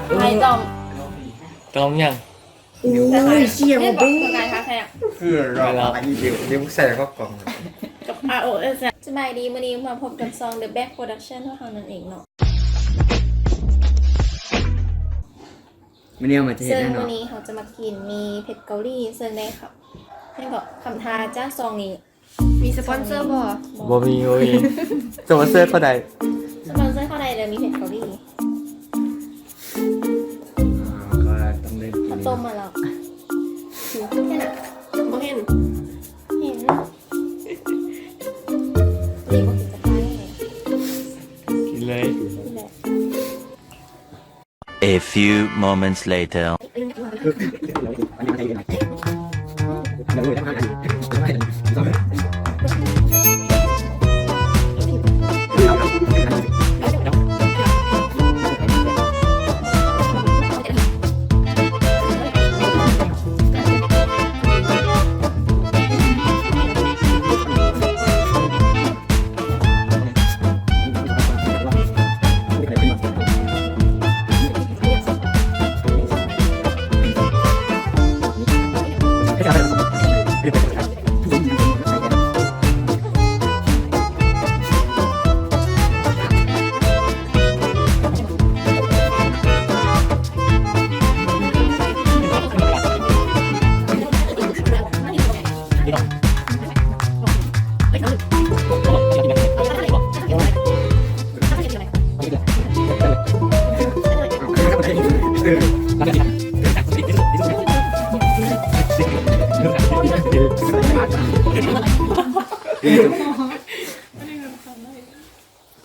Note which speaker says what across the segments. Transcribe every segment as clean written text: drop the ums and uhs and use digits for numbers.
Speaker 1: ไทยต้ม
Speaker 2: ต้มยัง
Speaker 3: โอ้ยเชี่ย
Speaker 1: เนี่
Speaker 3: มั
Speaker 1: ย
Speaker 3: น
Speaker 1: บอกคนไทยคะแท้
Speaker 3: คือเราอันนี้เดี๋ยวใส่เข้ากล่อง
Speaker 1: กับ ROS สบายดีวันนี้มาพบกับซอง The Back Production ของเรานั่นเองเนาะ
Speaker 3: มันเนี่ยมาจะเห็น
Speaker 1: ซึ่ง
Speaker 3: แน่นอ
Speaker 1: วัน นนี้เขาจะมากินมีเผ็ดเกาหลีซึ่งได้ครับนี่ก็คำทาจ้าซองนี้มีสปอนเซอร์บ่
Speaker 2: บ่มีสปอนเซอร์เขาใด
Speaker 1: สปอนเซอร์เข้าใดเดี๋ยวมีเผ็ดเกาหลี
Speaker 3: ก็ต้องเล่น
Speaker 1: ข้าวต้มมาแล้วแค่นั้นบ่เห็นนี่บ่กินจะไป
Speaker 2: กินเลย
Speaker 1: นี่แหละ
Speaker 4: A few moments later.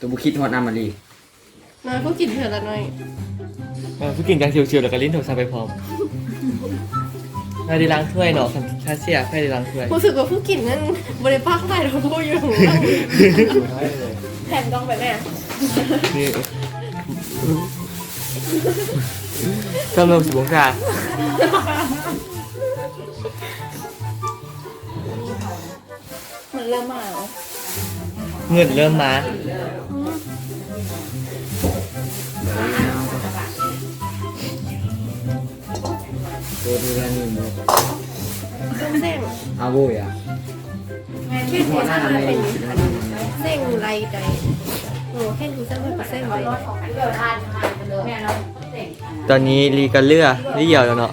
Speaker 3: ตัวบุคิดฮอตนามารี
Speaker 1: น้อยพวกกินเถื่อนละน้อย
Speaker 2: ผู้กินกันชิวๆแล้วก็ลิ้นโทรศัพท์ไปพร้อมไม่ได้ล้างถ้วยเนาะถ้าเสียไม่ได้ล้างถ้วย
Speaker 1: รู้สึกว่าผู้กินนั่นบริภาคใต้เราพูดอยู่แผ่นกล้องไปแม่
Speaker 2: นี่ชอบลมสิบองศา
Speaker 1: มันเริ่มมาแล้ว
Speaker 2: เงินเริ่มมา
Speaker 3: ตัวดูแลนี่มัน
Speaker 1: เส้น
Speaker 3: อาโว้ยอ่ะ
Speaker 1: เส้นหัวหน้าเป็นเส้นไรใจโอ้แค่ดูเส้นเป็นเส้นไร
Speaker 2: ตอนนี้ลีกันเลือลีเหี่ยวแล้วเนาะ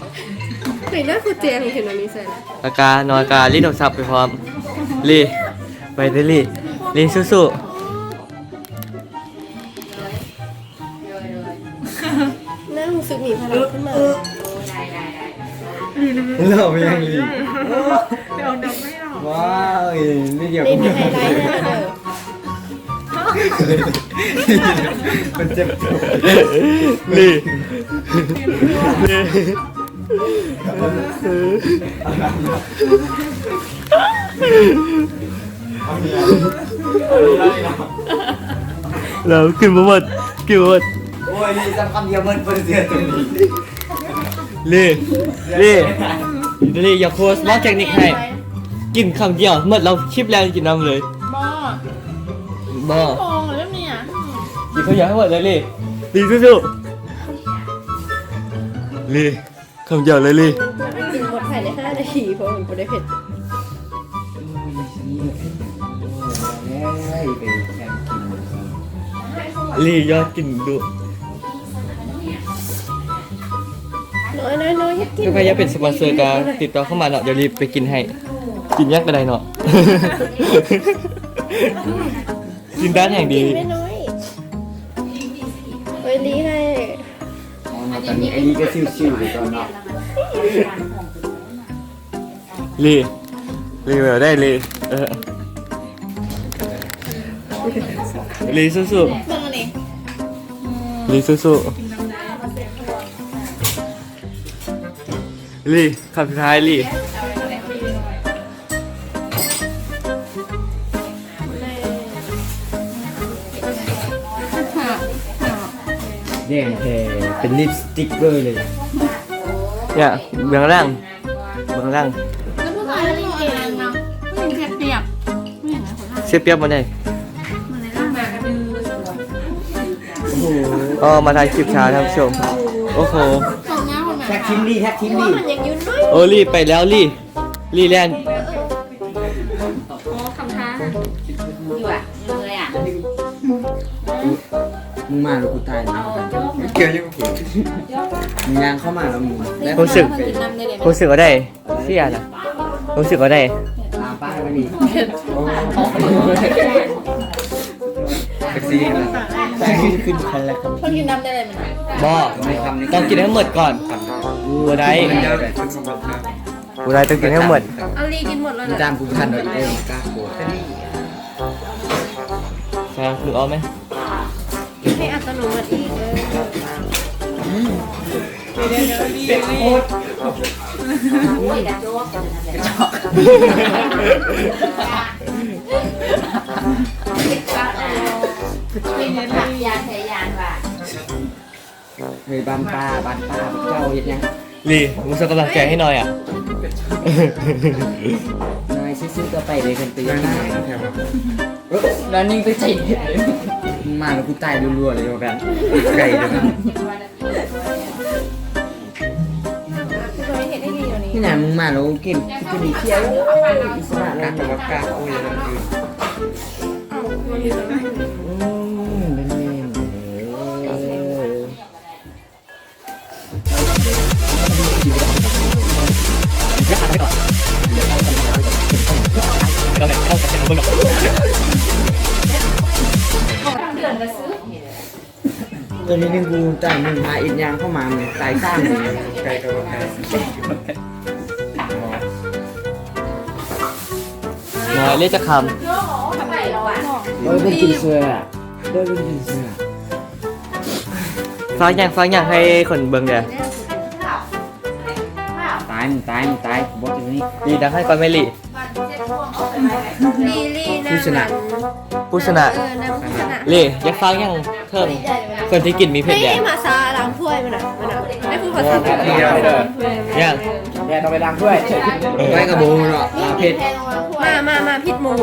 Speaker 1: เฮ้ยน่าคือเจงเห็นอันนี้เส้น
Speaker 2: อาการนอนอาการลิ้นโทรศัพท์ไปพร้อมลีไปเด้อลีสู้ๆ
Speaker 1: น่ารู้สึกมีพลังขึ้นมา
Speaker 3: เราไม่ยังรีเดี๋ยวดับไม่หรอว้าวนี่เดียว
Speaker 1: นี่มีไฮไลท์นะ
Speaker 3: มันเจ็บ
Speaker 2: ลีเรากินมาหมดโอ้ย
Speaker 3: นี่จำคำเดียวมันเป็นเสียตรงนี้
Speaker 2: ลีอย่าโพสต์ล็อกเทคนิคให้กินคำเดียวหมดเราคลิปแรงกินน้ำเลย
Speaker 1: บอ
Speaker 2: บ่
Speaker 1: โอ้แล้วเนี่ย
Speaker 2: กินข้าวเหนียวให้หมดเลยลีสู้ๆลีคำเดียวเลยลี
Speaker 1: กินหมดภายใน5 นาทีเพราะมันไม่ได้เผ็ด
Speaker 2: ลียอดกินดุ
Speaker 1: น้อยๆกิน
Speaker 2: ถ้าใครอยากเป็นสปอนเซอร์ก็ติดต่อเข้ามาเนาะเดี๋ยวรีบไปกินให้กินยากก็ได้เนาะ กินด้านแห่งดี
Speaker 1: กินไม่น้อยเฮ้ยลีให้
Speaker 3: ตอนนี้ไอ้นี่ก็ซิวๆอยู่ตอนเนาะ
Speaker 2: ลีแบบได้ลีลีสู้
Speaker 1: เบิ่งอันนี้
Speaker 2: ๆลีสู้ๆลีคำสุดท้ายลี
Speaker 3: แย่งแค่เป็นลิปสติกเกอร์เลย
Speaker 2: เนี่ยเบื้องล่าง
Speaker 1: แล้วผู้ชายลีเองนะผู้หญิงเปียกผู้หญิงอะไรคนละ
Speaker 2: เสียเปรียบมาได้
Speaker 1: มันในร่างแบบ
Speaker 2: ก็มาถ่ายคลิปเช้าท่านผู้ชม โอ้โห
Speaker 1: ของเงาคนไหน
Speaker 3: แท็กทีมดีแท็กทีม
Speaker 1: เพราะ
Speaker 3: ดี
Speaker 1: ว่ามันยังยืนน้อย
Speaker 2: โอ้รีไปแล้วรีแลนด์
Speaker 1: อ๋อคำท้า
Speaker 5: อยู่อ่ะเลยอ่ะ
Speaker 3: มึงมาแล้วกูตายนะ
Speaker 6: เกี่ยวยังกู
Speaker 3: มึงยางเข้ามาแล้วมึงแล้ว
Speaker 2: รู้สึก
Speaker 1: กินน้ำได้เลย
Speaker 2: รู้สึกว่าได้เสียนะรู้สึกว่าได้
Speaker 3: ตามป้าไปนี่
Speaker 6: แท็กซี่นะ
Speaker 3: แต่ขึ้นคันแล้วครับ
Speaker 1: เขากินน้ำได้เลยมัน
Speaker 2: บอ
Speaker 3: ไม่คำนี้
Speaker 2: ต้องกินให้หมดก่อนกูได้
Speaker 6: มันยาวแบบชุดสมบัตินะ
Speaker 2: กูได้ต้องกินให้หมด
Speaker 1: เอาลีกินหมดเลย
Speaker 3: มึง
Speaker 1: นะ
Speaker 3: ตามกูทันหน่อยเองกล้าโกรธ
Speaker 2: ใช่หรือเอาไหม
Speaker 1: ให้อัตโนมัติอีก
Speaker 5: โอ้ยกระโจกกระโจกเป็นผักยานพยานว่ะ
Speaker 3: เฮ้ยบ้านป้าเจ้าเห็นยัง
Speaker 2: ลีมึงส่งกำลังใจให้หน่อยอ่ะ
Speaker 3: นายซื้อๆก็ไปเลยกันตี
Speaker 6: ได้
Speaker 3: หน้า
Speaker 6: แถว
Speaker 3: แล้วนิ่งไปจีมึงมาแล้วกูตายรัวๆเลยกันไก่เลยนะ
Speaker 1: คือเราเห็นได้ดีอยู่นี้
Speaker 3: ที่ไหนมึงมาแล้วกินจะมีเที่ยวอิสระ
Speaker 6: กา
Speaker 3: แล้ว
Speaker 6: รแบบกาโอ้ยแล้วยืน
Speaker 3: เป็นเมนตอนนี้นึงกูตายมึงมาอีกยางเข้ามามึงตายข้างมึง
Speaker 6: ไกลกับไกล
Speaker 2: น้อยเรียกจะค
Speaker 5: ทำไมเราอ่ะ
Speaker 3: เออเป็นกินเสืออ่ะเออเป็นกินเสือ
Speaker 2: ำฟังอย่างให้คนเบิ่งเดี๋ยว
Speaker 3: ตายมึงตายบอสอยู่นี่
Speaker 2: ลีดังให้ก่อนไหม่ลี
Speaker 1: ลีนะ
Speaker 3: ผู้ชนะ
Speaker 2: ผู้ชนะ
Speaker 1: น้ำผู้ชนะ
Speaker 2: ลีอยากฟังอย่างเพิ่มคนที่กินมีเผ็ด
Speaker 1: ให้
Speaker 2: แดง
Speaker 1: มาซาล้างถ้วยมันอ่ะให้พูดภาษา
Speaker 2: อย่าง
Speaker 3: แดดต้องไปล้างด้วยไว้กับโบเนาะลาเพชร
Speaker 1: มาพิษหมู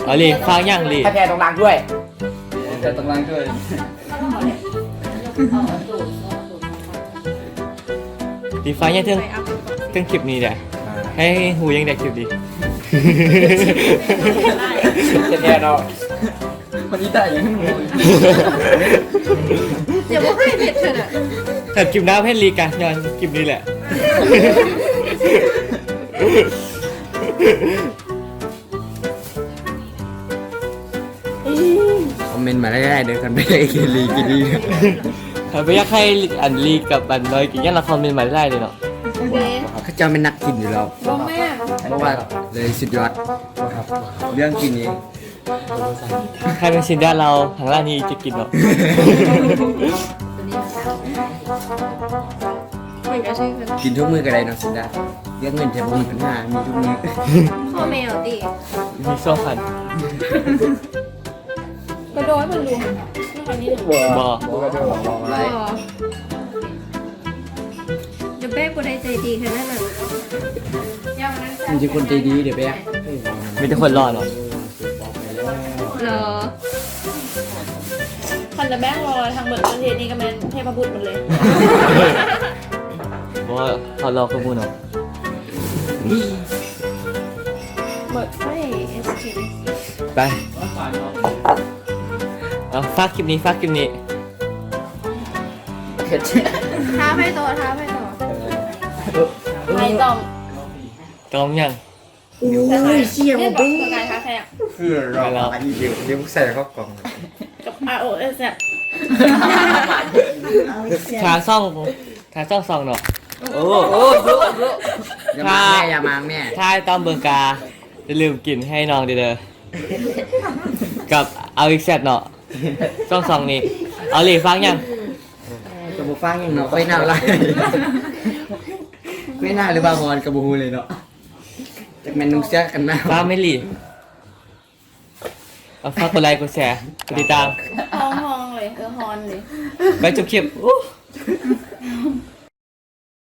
Speaker 2: เอาลีฟังอย่างลี
Speaker 3: ถ้าแพ้ต้องล้างด้วย
Speaker 6: แต่ต้องล้างด้วย
Speaker 2: ลีฟังอย่างเรื่องคลิปนี้แหละให้หูยังเด็กอยู่ดี
Speaker 3: แพ้เนาะ
Speaker 6: คนนี้ได้ยังไง
Speaker 1: อย่าบอกให้เผ็ดเถอะนะ
Speaker 2: แต่คลิปหน้าให้ลีกันย้อนคลิปนี้แหละ
Speaker 3: คอมเมนต์มาได้เดี๋ยวกันไปกินลีกินดี
Speaker 2: ถ้าไม่อยากให้อันลีกับอันน้อยกินยังละครเป็นมาได้เลยเนาะ
Speaker 1: เบ๊ะ
Speaker 3: เขาจะเป็นนักกินอยู่แล้ว
Speaker 1: บ้แม่
Speaker 3: เพราะว่าเลยสุดยอดเรื่องกินนี้
Speaker 2: ใครเป็นชินด้าเราทางร้านนี้จะกินเนาะ
Speaker 1: มันก็ชื่อกัน
Speaker 3: กินทุกมื้อก็ได้เนาะสินดาเรื่องเงินจะบ่มีปัญหามีทุกมื้อ
Speaker 1: พ่อแมวดิ
Speaker 2: มีส้มพัน
Speaker 1: กระโดดมันรู้นี่คนนี้เนี่ย
Speaker 2: บอ
Speaker 3: อะไร
Speaker 1: เดี๋ยวแป๊กกูได้ใจดีแค่นั้นน่ะ
Speaker 3: มันจะคนใจดีเดี๋ยวไปอ่ะ
Speaker 2: มีแต่คนรอเนาะ
Speaker 1: เหรอคันจะแบกรอทางเบิร์ดประเทศนี้ก็แมนเทพบุตรหมดเลย
Speaker 2: เพราะว่าเขารอข้อมูลเนาะ
Speaker 1: เบิร์ดไม่เอสเค
Speaker 2: ไปเอาฝากคลิปนี้
Speaker 1: ท้าไปต่อไม่ต้อง
Speaker 2: ตรงยัง
Speaker 3: โอ้ยเสียง
Speaker 1: เรียกบอกสกายท้าแข่ง
Speaker 6: คือเราเดี๋ยวใส่เข้ากล่อง
Speaker 1: กับ ROS เนี่ย
Speaker 2: ทาซ่องซองเนาะโอ้
Speaker 3: อย่ามาแม่
Speaker 2: ถ้าตอมเบิงกาจะลืมกินให้น้องเด้อกับเอาอีกเซตเนาะซองนี้เอาเลยฟังยัง
Speaker 3: กับบุฟังยังเนาะไม่น่าไรไม่น่าหรือบางวันกับบูเลยเนาะจากแมนนุ่งเสื้อกันนะ
Speaker 2: ฟังไม่หลีเอาฝากกดไลค์กดแชร์กดติดตาม
Speaker 1: ฮองเลยฮอนเลย
Speaker 2: ไปจบคลิป